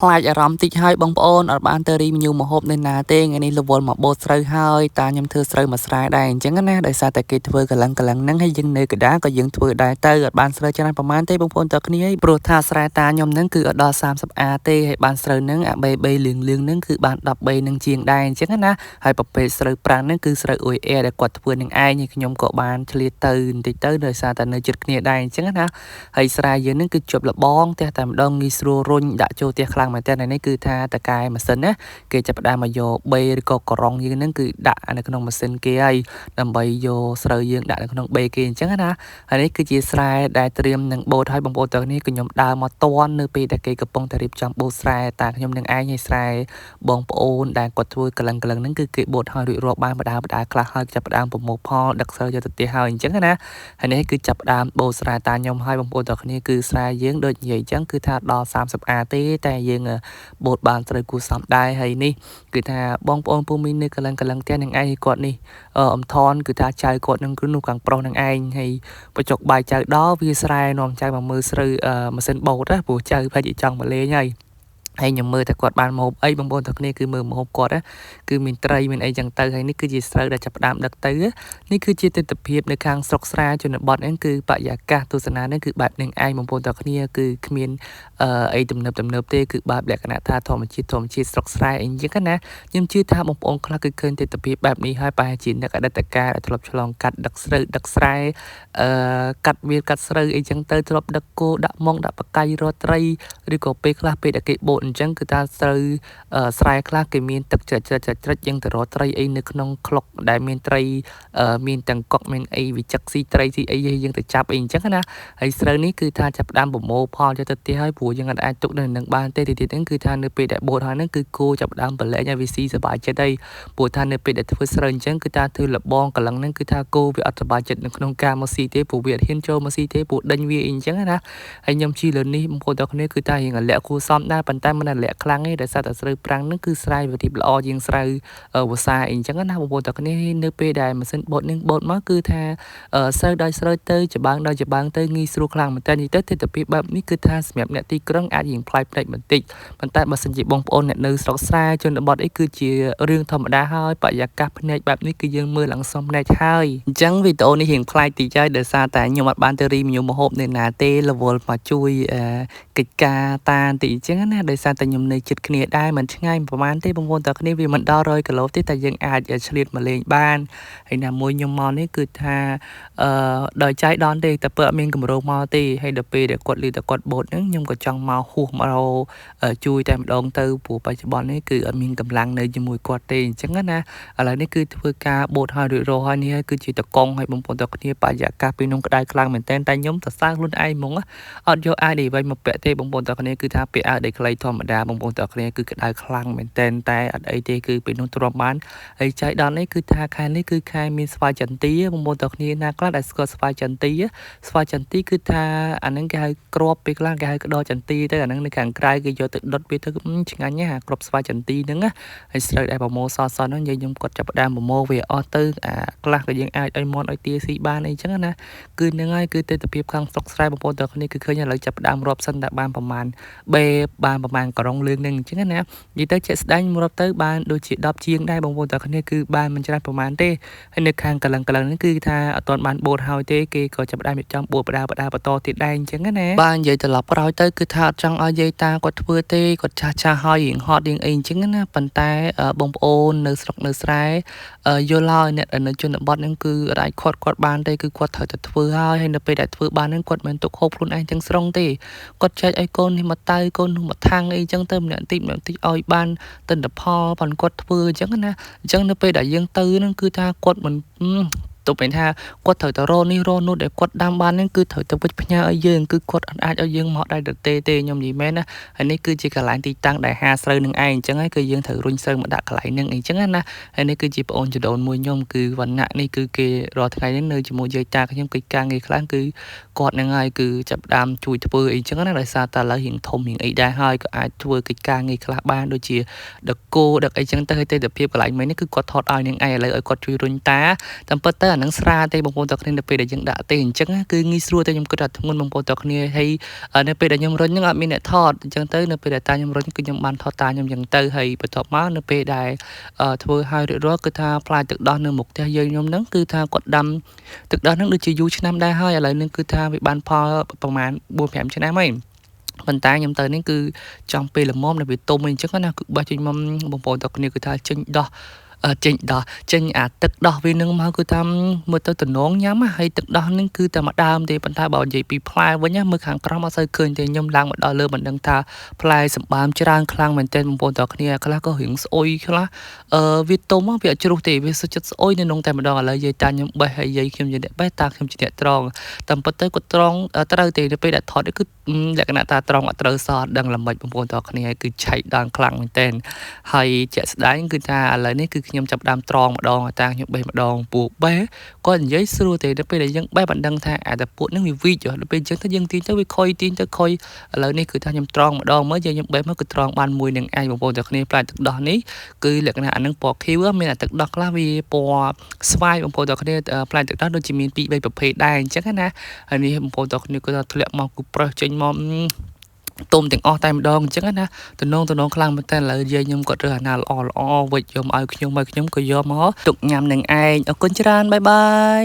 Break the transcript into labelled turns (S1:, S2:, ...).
S1: ខ្លាចអារម្មណ៍តិចហើយបងប្អូនអត់បានទៅរីញូម្ហូបនៅណាទេថ្ងៃនេះរវល់មកបូតស្រូវហើយតាខ្ញុំធ្វើស្រូវមួយស្រែដែរអញ្ចឹងណាដោយសារតែគេធ្វើកលឹងហ្នឹងហើយយើងនៅកដាក៏យើងធ្វើដែរទៅអត់បានស្រូវច្រើនប្រហែលទេបងប្អូនតើគ្នាព្រោះថាស្រែតាខ្ញុំហ្នឹងគឺអត់ដល់30អាទេហើយបានស្រូវហ្នឹងអា3លឿងហ្នឹងគឺបាន13នឹងជាងដែរអញ្ចឹងណាហើយប្រភេទស្រូវប្រាំងហ្នឹងគឺស្រូវអ៊ុយអែដែលគាត់ធ្វើនឹងឯងហើយខ្ញុំក៏បានឆ្លៀតទៅបន្តិចទៅដោយសារតែនៅជិតគ្នាដែរអញ្ចឹងណាហើយស្រែយើងហ្នឹងគឺជាប់លបងផ្ទះតែម្ដងងាយស្រួលរុញដាក់ចូលផ្ទះខ្លាំងមែនតើនេះគឺថាតកែម៉ាស៊ីនណាគេចាប់ផ្ដើមមកយកបេឬក៏ក្រងយើងហ្នឹងគឺដាក់នៅក្នុងម៉ាស៊ីនគេហើយដើម្បីយកស្រូវយើងដាក់នៅក្នុងបេគេអញ្ចឹងណាហើយនេះគឺជាស្រែដែលត្រៀមនឹងបូតឲ្យបងប្អូនទាំងនេះខ្ញុំដើរមកតន់នៅពេលដែលគេកំពុងតែរៀបចំបូតស្រែតាខ្ញុំនឹងឯងឲ្យស្រែបងប្អូនដែលគាត់ធ្វើកលឹងហ្នឹងគឺគេបូតឲ្យរួចរាល់បានបដាខ្លះហើយចាប់ផ្ដើមប្រមូលផលដឹកស្រូវយកទៅផ្ទះហើយអញ្ចឹងណាហើយនេះគឺចាប់ផ្ដើមបូតស្រែតាខ្ញុំឲ្យបងប្អូនទាំងគ្នាគឺស្រែយើងដូចនិយាយអញ្ចឹងគឺថាដល់30អាទេតែយើងបូតបានត្រូវគួរសមដែរហើយនេះគឺថាបងប្អូនពូមីននៅកលឹងផ្ទះនឹងឯងគាត់នេះអំថនគឺថាចៅគាត់នឹងគឺនោះខាងប្រុសនឹងឯងហើយបញ្ចុកបាយចៅដល់វាស្រែនាំចៅមកមើលស្រូវម៉ាស៊ីនបូតណាព្រោះចៅប្រហែលជាចង់មកលេងហើយខ្ញុំមើលតែគាត់បានម្ហូបអីបងប្អូនទាំងគ្នាគឺមើលម្ហូបគាត់ណាគឺមានត្រីមានអីចឹងទៅហើយនេះគឺជាស្រូវដែលចាប់ផ្ដើមដឹកទៅនេះគឺជាទិដ្ឋភាពនៅខាងស្រុកស្រែជនបទហ្នឹងគឺបរិយាកាសទស្សនាហ្នឹងគឺបែបនឹងឯងបងប្អូនទាំងគ្នាគឺគ្មានអីទំនើបទេគឺបែបលក្ខណៈថាធម្មជាតិស្រុកស្រែអីចឹងណាខ្ញុំជឿថាបងប្អូនខ្លះគឺឃើញទិដ្ឋភាពបែបនេះហើយប្រហែលជាអ្នកអតីតកាលដែលធ្លាប់ឆ្លងកាត់ដឹកស្រូវដឹកស្រែកាត់វាលកាត់ស្រូវអីចឹងទៅធ្លាប់ដឹកគោដាក់ម៉ងដាក់បកាយរត់ត្រីឬក៏ពេលខ្លះពេលដែលគេបូតអញ្ចឹងគឺថាស្រូវស្រែខ្លះគេមានទឹកច្រិចយើងទៅរកត្រីអីនៅក្នុងក្លុកដែលមានត្រីមានទាំងកុកមានអីវិចឹកស៊ីត្រីស៊ីអីយើងទៅចាប់អីអញ្ចឹងណាហើយស្រូវនេះគឺថាចាប់ផ្ដើមប្រមូលផលយកទៅផ្ទះហើយព្រោះយើងអាចទុកនៅនឹងបានទេទៀតហ្នឹងគឺថានៅពេលដែលបូតហើយហ្នឹងគឺគោចាប់ផ្ដើមបលែងឲ្យវាស៊ីសប្បាយចិត្តហើយព្រោះថានៅពេលដែលធ្វើស្រូវអញ្ចឹងគឺថាធ្វើលបងកលឹងហ្នឹងគឺថាគោវាអត់សប្បាយចិត្តនៅក្នុងការមកស៊ីទេព្រោះវាអត់ហ៊ានចូលមកស៊ីទេព្រោះដេញវាអីអញ្ចឹងណាហើយខ្ញុំជឿលើនេះបងប្អូនទាំងគ្នាគឺថារៀងអាលាក់គួរសមដែរប៉ុន្តែមិនអាលាក់ខ្លាំងទេដោយសារតែស្រូវប្រាំងហ្នឹងគឺស្រែវារីបល្អជាងស្រូវវស្សាអីអញ្ចឹងណាបងប្អូនទាំងគ្នានៅពេលដែលម៉ាស៊ីនបូតនឹងបូតមកគឺថាស្រូវដោយស្រូវទៅច្បាំងដោយច្បាំងទៅងាយស្រួលខ្លាំងមែនតើនិយាយទៅទិដ្ឋភាពបែបនេះគឺថាសម្រាប់អ្នកទីក្រុងអាចរៀងប្លែកភ្នែកបន្តិចប៉ុន្តែបើសិនជាបងប្អូនអ្នកនៅស្រុកស្រែជនបទអីគឺជារឿងធម្មតាហើយបរិយាកាសភ្នែកបែបនេះគឺយើងមើលឡើងសំភ្នែកហើយអញ្ចឹងវីដេអូនេះរៀងប្លែកតិចហើយដោយសារតែខ្ញុំអត់បានទៅរីញូម្ហូបនៅណាទេរវល់មកជួយកិច្ចការតាបន្តិចអញ្ចឹងណាដោយសារតែខ្ញុំនៅជិតគ្នាដែរមិនឆ្ងាយប្រហែលទេបងប្អូនតើគ្នាវាមិនដល់100គីឡូទេតែយើងអាចឆ្លៀតមកលេងបានហើយណាមួយខ្ញុំមកនេះគឺថាដោយចៃដន្យទេតែពើអត់មានកម្រោងមកទេហើយដល់ពេលដែលគាត់ឮតែគាត់បូតហ្នឹងខ្ញុំក៏ចង់មកហួសមករជួយតែម្ដងទៅព្រោះបច្ចុប្បន្ននេះគឺអត់មានកម្លាំងនៅជាមួយគាត់ទេអញ្ចឹងណាឥឡូវនេះគឺធ្វើការបូតឲ្យរួចរាល់ហើយនេះគឺជាតកង់ឲ្យបងប្អូនតើគ្នាបរិយាកាសពេលនោះក្តៅខ្លាំងមែនតើតែខ្ញុំសរសើរខ្លួនឯងហ្មងអត់យកអាវដេវៃមកពាក់ទេបងប្អូនតើគ្នាគឺថាពាក់អាវដេខ្លីធម្មតាបងប្អូនតើគ្នាគឺក្តៅខ្លាំងមែនតើតែអត់អីទេគឺពេលនោះទ្រាំបានហើយចៃដន្យនេះគឺថាខែនេះគឺខែមានស្វាយចន្ទីបងប្អូនតើគ្នាណាខ្លះដែលស្គាល់ស្វាយចន្ទីគឺថាអាហ្នឹងគេហៅគ្រាប់ពេលខ្លះគេហៅក្តោចន្ទីទៅអាហ្នឹងនៅខាងក្រៅគេយកទៅដុតវាទៅឆ្ងាញ់ណាស់អាគ្រាប់ស្វាយចន្ទីហ្នឹងណាហើយស្រូវដែលប្រមូលសហ្នឹងយើងខ្ញុំគាត់ចាប់ផ្ដើមប្រមូលវាអស់ទៅអាខ្លះក៏យើងអាចឲ្យមន់ឲ្យទាស៊ីបានអីចឹងណាគឺហ្នឹងហើយគឺទិដ្ឋភាពខាងស្រុកស្រែបងប្អូនតើគ្នាគឺឃើញឥឡូវចាប់ផ្ដើមរាប់សិនតែបានប្រមាណបានប្រមាណក្រងលឿងហ្នឹងអញ្ចឹងណានិយាយទៅជាក់ស្ដែងរាប់ទៅបានដូចជា10ជាងដែរបងប្អូនតើគ្នាគឺបានមិនច្រើនប្រមាណទេហើយនៅខាងកលឹងហ្នឹងគឺថាអត់ទាន់បានបូតហើយទេគេក៏ចាប់ផ្ដើមរៀបចំបូតបដាបន្តទៀតដែរអញ្ចឹងណាបាននិយាយត្រឡប់ក្រោយទៅគឺថាអត់ចង់ឲ្យយាយតាគាត់ធ្វើទេគាត់ចាស់ហើយរៀងហត់រៀងអីអញ្ចឹងណាប៉ុន្តែបងប្អូននៅស្រុកនៅស្រែយល់ហើយអ្នកនៅជនបទហ្នឹងគឺអាចគាត់បានទេគឺគាត់ត្រូវតែធ្វើហើយនៅពេលដែលធ្វើបានហ្នឹងគាត់មិនទុកហូបខ្លួនឯងទាំងស្រុងទេគាត់ចែកឲ្យកូននេះមកតៅកូននោះមកថាំងអីចឹងទៅម្នាក់តិចឲ្យបានទិន្នផលប៉ុន្តែគាត់ធ្វើអញ្ចឹងណាអញ្ចឹងនៅពេលដែលយើងទៅហ្នឹងគឺថាគាត់មិនទោះបីថាគាត់ត្រូវតែរនេះរនោះដែលគាត់ដាំបានហ្នឹងគឺត្រូវតែវិចផ្ញើឲ្យយើងគឺគាត់អាចឲ្យយើងមកដែរទេខ្ញុំនិយាយមែនណាហើយនេះគឺជាកន្លែងទីតាំងដែលហាស្រូវនឹងឯងអញ្ចឹងហើយគឺយើងត្រូវរុញស្រូវមកដាក់កន្លែងហ្នឹងអីចឹងណាហើយនេះគឺជាប្អូនចដូនមួយខ្ញុំគឺវណ្ណៈនេះគឺគេរាល់ថ្ងៃនេះនៅជាមួយយាយតាខ្ញុំកិច្ចការងារខ្លះគឺគាត់ហ្នឹងហើយគឺចាប់ផ្ដើមជួយធ្វើអីចឹងណាដោយសារតែឥឡូវរៀងធំរៀងអីដែរហើយក៏អាចធ្វើកិច្ចការងារខ្លះបានដូចជាដឹកគោដឹកអីចឹងទៅហើយទិដ្ឋភាពកន្លែងមិញនេះគឺគាត់ថតឲ្យនឹងឯងឥឡូវឲ្យគាត់ជួយរុញតាតាមពិតទៅអា នឹងស្រាទេបងប្អូនតើគ្នានៅពេលដែលយើងដាក់ទេអញ្ចឹងគឺងាយស្រួលតែខ្ញុំគិតថាធ្ងន់បងប្អូនតើគ្នាហើយនៅពេលដែលខ្ញុំរុញហ្នឹងអត់មានអ្នកថតអញ្ចឹងទៅនៅពេលដែលតាខ្ញុំរុញគឺខ្ញុំបានថតតាខ្ញុំអញ្ចឹងទៅហើយបន្ទាប់មកនៅពេលដែលធ្វើឲ្យរៀបរាល់គឺថាផ្លែទឹកដោះនៅមុខផ្ទះយើងខ្ញុំហ្នឹងគឺថាគាត់ដាំទឹកដោះហ្នឹងដូចជាយូរឆ្នាំដែរហើយឥឡូវនេះគឺថាវាបានផលប្រហែល 4-5 ឆ្នាំហើយប៉ុន្តែខ្ញុំទៅនេះគឺចង់ពេលល្មមនៅវាទុំអីអញ្ចឹងណាគឺបោះចេញមកបងប្អូនតើគ្នាគឺថាចេញដោះចេញអាទឹកដោះវានឹងមកគឺតាមមើលទៅតំណងញ៉ាំហើយទឹកដោះនឹងគឺតែមកដើមទេប៉ុន្តែបើនិយាយពីផ្លែវិញមើលខាងក្រោមអត់សូវឃើញទេខ្ញុំឡើងមកដល់លើមិនដឹងថាផ្លែសម្បើមច្រើនខ្លាំងមែនទែនបងប្អូនតើគ្នាខ្លះក៏រៀងស្អុយខ្លះវាទុំវាអត់ជ្រុះទេវាសុទ្ធចិត្តស្អុយនៅក្នុងតែម្ដងឥឡូវយាយតាខ្ញុំបេះហើយយាយខ្ញុំជាអ្នកបេះតាខ្ញុំជាអ្នកត្រង់តាមពិតទៅគាត់ត្រង់ត្រូវទេទៅពេលដែលថតគឺលក្ខណៈតាត្រង់អត់ត្រូវសអត់ដឹងល្មិចបងប្អូនតើគ្នាគឺឆែកដល់ខ្លាំងមែនទែនហើយជាក់ស្ដែងគឺថាឥឡូវនេះគឺខ្ញុំចាប់ដើមត្រង់ម្ដងតាខ្ញុំបេះម្ដងពួកបេះគាត់និយាយស្រួលទេដល់ពេលដែលយើងបេះបានដឹងថាអាតែពួកហ្នឹងវាវីចដល់ពេលអញ្ចឹងទៅយើងទាញទៅវាខុយទាញទៅខុយឥឡូវនេះគឺថាខ្ញុំត្រង់ម្ដងមើលយើងបេះមកគឺត្រង់បានមួយនឹងឯងបងប្អូនតើគ្នាផ្លែទឹកដោះនេះគឺលក្ខណៈអានឹងពណ៌ខៀវមានអាទឹកដោះខ្លះវាពណ៌ស្វាយបងប្អូនតើគ្នាផ្លែទឹកដោះដូចជាមាន2-3ប្រភេទដែរអញ្ចឹងណាហើយនេះបងប្អូនតើគ្នាគឺថាធ្លាក់មកគឺប្រេះចេញមកទុំទាំងអស់តែម្ដងអញ្ចឹងណាតំណងខ្លាំងមែនតើឥឡូវយាយខ្ញុំគាត់រើសអាណាល្អវិចយកមកឲ្យខ្ញុំក៏យកមកទុកញ៉ាំនឹងឯងអរគុណច្រើនបាយបាយ